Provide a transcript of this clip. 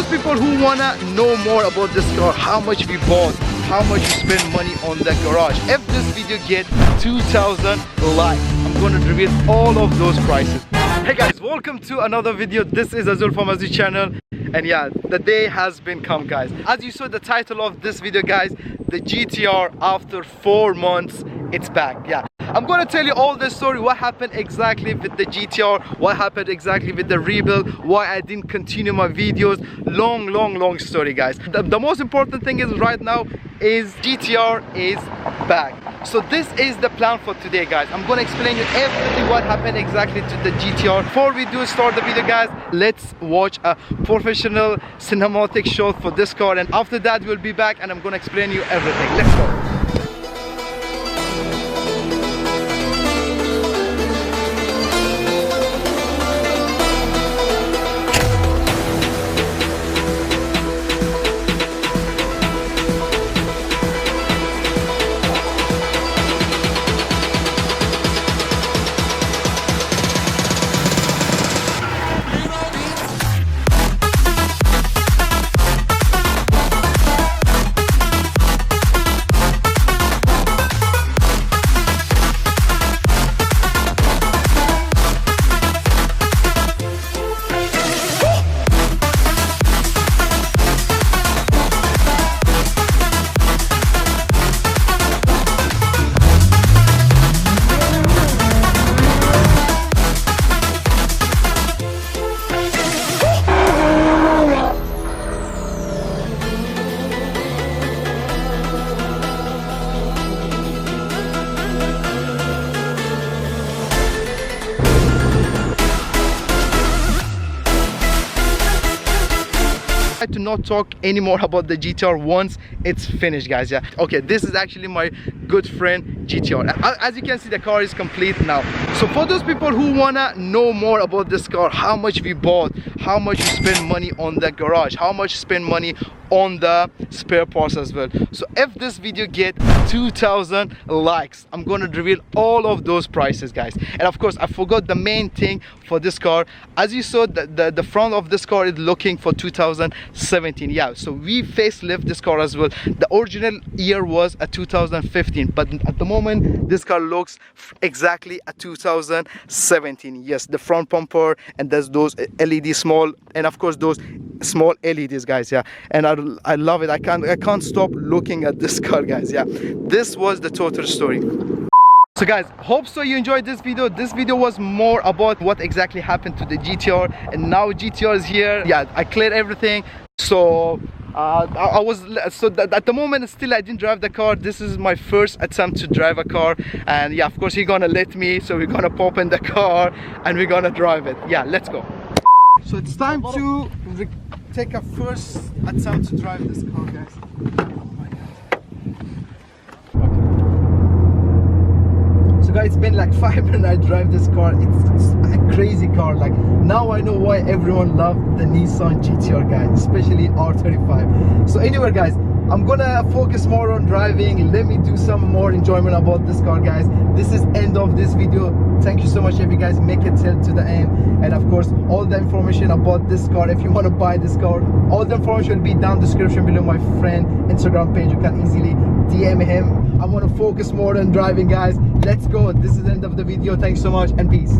people who wanna know more about this car, how much we bought, how much you spend money on the garage, if this video gets 2,000 likes, I'm gonna reveal all of those prices. Hey guys, welcome to another video. This is AzooL from AzooL channel, and yeah, the day has been come, guys. As you saw the title of this video, guys, the GTR after 4 months, it's back. Yeah, I'm gonna tell you all the story, what happened exactly with the GTR, what happened exactly with the rebuild, why I didn't continue my videos. Long story, guys. The most important thing is right now is GTR is back. So this is the plan for today, guys. I'm gonna explain you everything what happened exactly to the GTR. Before we do start the video, guys, let's watch a professional cinematic shot for this car, and after that we'll be back and I'm gonna explain you everything. Let's go. To not talk anymore about the GTR once it's finished, guys. Yeah, okay, this is actually my good friend GTR. As you can see, the car is complete now. So for those people who wanna know more about this car, how much we bought, how much you spend money on the garage, how much you spend money on the spare parts as well. So if this video get 2,000 likes, I'm gonna reveal all of those prices, guys. And of course, I forgot the main thing for this car. As you saw, the front of this car is looking for 2017. Yeah, so we facelift this car as well. The original year was a 2015, but at the moment this car looks exactly a 2017. Yes, the front bumper, and there's those LED small, and of course those small LEDs, guys. Yeah, and I love it. I can't stop looking at this car, guys. Yeah, this was the total story. So guys, hope so you enjoyed this video. This video was more about what exactly happened to the GTR, and now GTR is here. Yeah, I cleared everything. So at the moment still I didn't drive the car. This is my first attempt to drive a car, and yeah, of course he's gonna let me, so we're gonna pop in the car and we're gonna drive it. Yeah, let's go. So it's time to take a first attempt to drive this car, guys. So guys, it's been like 5 minutes I drive this car. It's a crazy car. Like, now I know why everyone loved the Nissan GTR, guys, especially R35. So anyway, guys, I'm gonna focus more on driving. Let me do some more enjoyment about this car, guys. This is end of this video. Thank you so much if you guys make it till to the end. And of course, all the information about this car, if you want to buy this car, all the information will be down description below. My friend Instagram page, you can easily DM him. I want to focus more on driving, guys. Let's go. This is the end of the video. Thanks so much and peace.